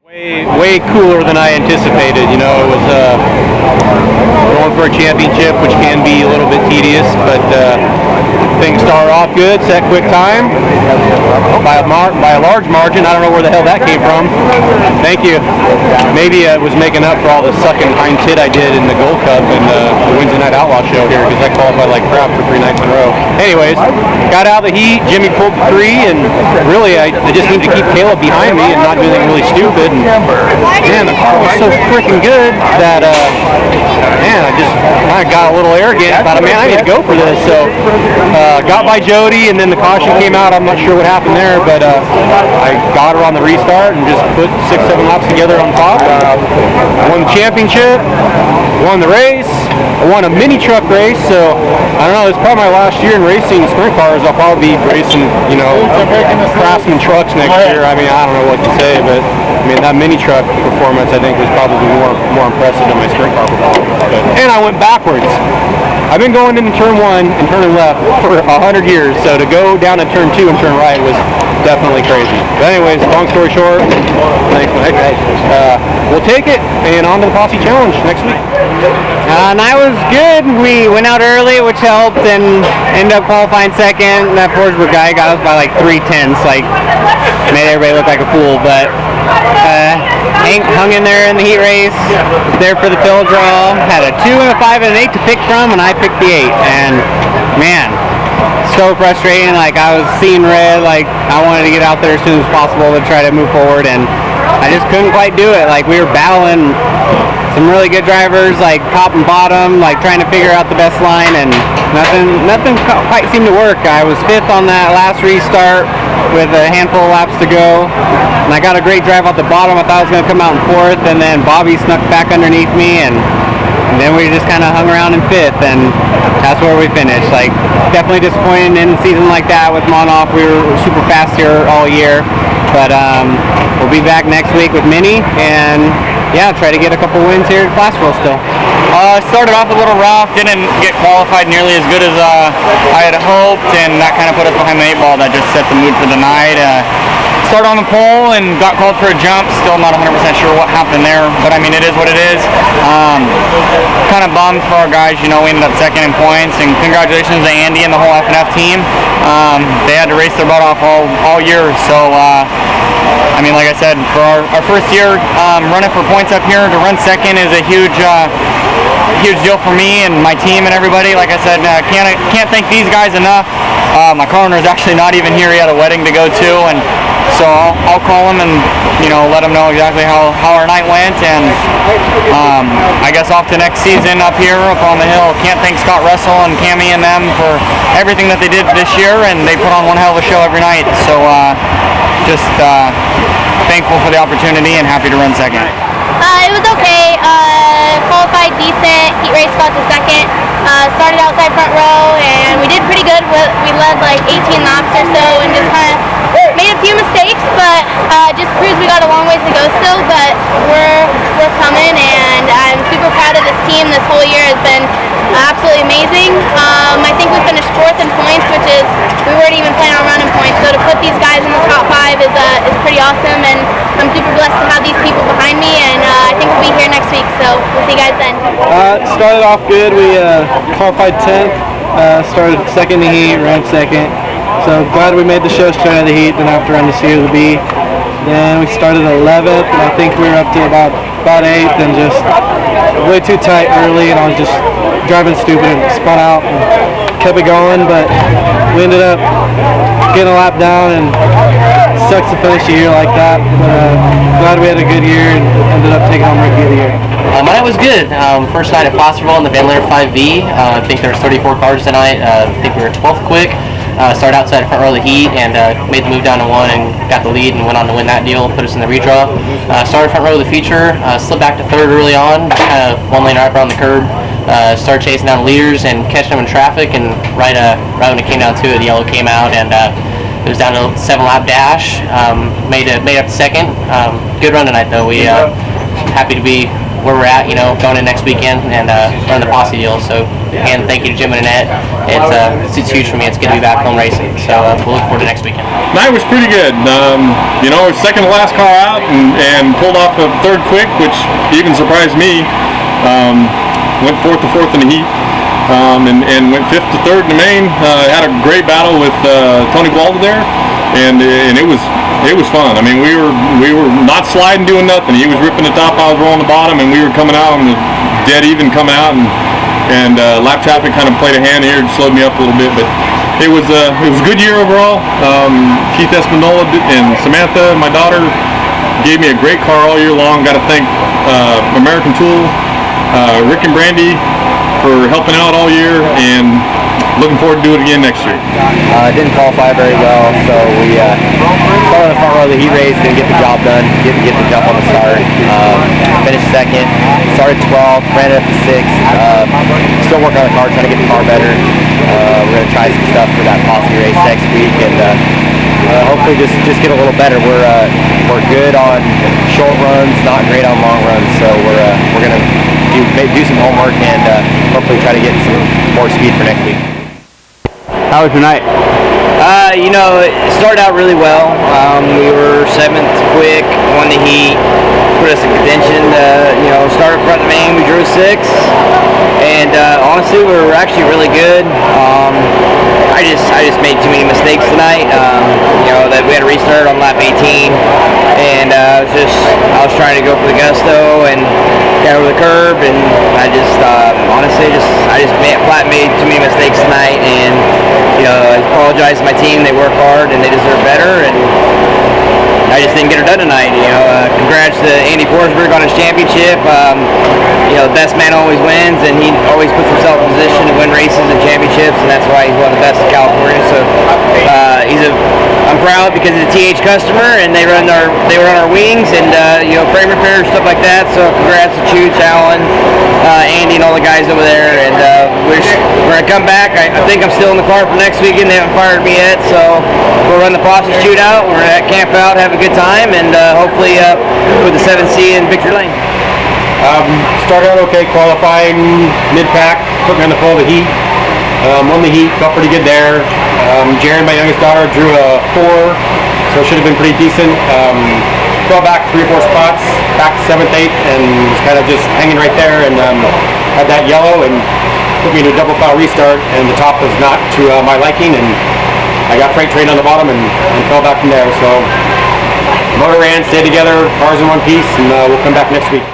Way cooler than I anticipated. You know, it was going for a championship, which can be a little bit tedious, but things started off good, set quick time by a large margin. I don't know where the hell that came from. Thank you. Maybe it was making up for all the sucking hind tit I did in the Gold Cup and the Wednesday Night Outlaw show here, because I qualified like crap for 3 nights in a row. Anyways, got out of the heat. Jimmy pulled the 3, and really I just need to keep Caleb behind me and not do anything really stupid. And man, the car was so freaking good that man, I just kind of got a little arrogant. Thought, man, I need to go for this. So got by Jody, and then the caution came out. I'm not sure what happened there, but I got her on the restart and just put 6-7 laps together on top. I won the championship, won the race. I won a mini truck race, so I don't know, it's probably my last year in racing sprint cars. I'll probably be racing, you know, Craftsman trucks next year. I mean, I don't know what to say, but I mean, that mini truck performance I think was probably more impressive than my sprint car performance. And I went backwards. I've been going into turn 1 and turning left for 100 years, so to go down to turn 2 and turn right was definitely crazy. But anyways, long story short, thanks, Mike. We'll take it, and on to the Posse Challenge next week. And I was good. We went out early, which helped, and ended up qualifying second. That Forsberg guy got us by like 3/10, like made everybody look like a fool. But Hank hung in there in the heat race, was there for the fill draw, had a 2 and a 5 and an 8 to pick from, and I picked the 8. And man, so frustrating. Like, I was seeing red. Like, I wanted to get out there as soon as possible to try to move forward, and I just couldn't quite do it. Like, we were battling some really good drivers, like top and bottom, like trying to figure out the best line, and nothing quite seemed to work. I was 5th on that last restart with a handful of laps to go, and I got a great drive off the bottom. I thought I was going to come out in 4th, and then Bobby snuck back underneath me, and then we just kind of hung around in 5th, and that's where we finished. Like, definitely disappointed in a season like that with Monoff. We were super fast here all year, but we'll be back next week with Minnie, and yeah, try to get a couple wins here at Placerville still. Started off a little rough, didn't get qualified nearly as good as I had hoped, and that kind of put us behind the 8 ball. That just set the mood for the night. Started on the pole and got called for a jump. Still not 100% sure what happened there, but I mean, it is what it is. Kind of bummed for our guys. You know, we ended up second in points, and congratulations to Andy and the whole F&F team. They had to race their butt off all year, so I mean, like I said, for our first year running for points up here, to run second is a huge deal for me and my team and everybody. Like I said, can't thank these guys enough. My coroner is actually not even here. He had a wedding to go to, and so I'll call him and, you know, let him know exactly how our night went. And I guess off to next season up here, up on the hill. Can't thank Scott Russell and Cammie and them for everything that they did this year, and they put on one hell of a show every night. So just thankful for the opportunity and happy to run second. It was okay. Qualified decent. Heat race got to second. Started outside front row, and we did pretty good. We led like 18 laps or so, and just kind of made a few mistakes, but just proved we got a long ways to go still. But we're coming, and I'm super proud of this team. This whole year has been absolutely amazing. I think we finished 4th in points, which is, we weren't even planning on running points. So to put these guys in the top 5 is pretty awesome, and I'm super blessed to have these people behind me, and I think we'll be here next week, so we'll see you guys then. Started off good. We qualified 10th, started second in the heat, ran second. So glad we made the show straight out of the heat, didn't have to run the C or the B. Then we started 11th, and I think we were up to about 8th, and just way too tight early, and I was just driving stupid and spun out and kept it going, but we ended up getting a lap down, and it sucks to finish a year like that. But glad we had a good year and ended up taking home Rookie of the Year. My night was good. First night at Placerville in the Van Leer 5V. I think there was 34 cars tonight. I think we were 12th quick. Started outside front row of the heat and made the move down to 1 and got the lead and went on to win that deal, put us in the redraw. Started front row of the feature, slipped back to 3rd early on, kind of 1 lane right around the curb. Started chasing down the leaders and catching them in traffic, and right when it came down to it, the yellow came out, and it was down to a 7-lap dash. Made up to second. Good run tonight though. We happy to be where we're at, going in next weekend and run the posse deal. So, again, thank you to Jim and Annette. It's huge for me. It's good to be back home racing. So we'll look forward to next weekend. Night was pretty good. Second to last car out and pulled off a third quick, which even surprised me. Went 4th to 4th in the heat. And went 5th to 3rd in the main. Had a great battle with Tony Walden there, and it was fun. I mean, we were not sliding, doing nothing. He was ripping the top, I was rolling the bottom, and we were coming out and dead even coming out. And lap traffic kind of played a hand here and slowed me up a little bit, but it was a good year overall. Keith Espinola and Samantha, my daughter, gave me a great car all year long. Got to thank American Tool, Rick and Brandy, for helping out all year, and looking forward to do it again next year. Didn't qualify very well, so we started in the front row of the heat race, didn't get the job done, didn't get the jump on the start. Finished second, started 12th, ran it up to 6th. Still working on the car, trying to get the car better. We're going to try some stuff for that posse race next week, and hopefully just get a little better. We're good on short runs, not great on long runs, so we're going to do some homework and hopefully try to get some more speed for next week. How was your night? It started out really well. We were 7th quick, won the heat, put us in contention. Started front of the main, we drew 6th, and honestly, we were actually really good. I just made too many mistakes tonight. That we had a restart on lap 18, and I was trying to go for the gusto and get over the curb, and I just flat made too many mistakes tonight, and I apologize to my team. They work hard and they deserve better, and I just didn't get her done tonight. Congrats to Andy Forsberg on his championship. Best man always wins, and he always puts himself in position to win races and championships, and that's why he's one of the best in California. So I'm proud because he's a TH customer, and they run our wings and frame repair stuff like that. So congrats to Chooch, Allen, Andy, and all the guys over there. And we're gonna come back. I think I'm still in the car for next weekend. They haven't fired me yet, so we'll run the posse shootout. We're at camp out, have a good time, and hopefully with the 7C in Victory Lane. Started out okay, qualifying mid-pack, put me on the pole of the heat. Won the heat, felt pretty good there. Jaron, my youngest daughter, drew a 4, so it should have been pretty decent. Fell back 3 or 4 spots, back to 7th, 8th, and was kind of just hanging right there, and had that yellow and put me into a double foul restart, and the top was not to my liking, and I got freight trained on the bottom and fell back from there. So motor ran, stayed together, cars in one piece, and we'll come back next week.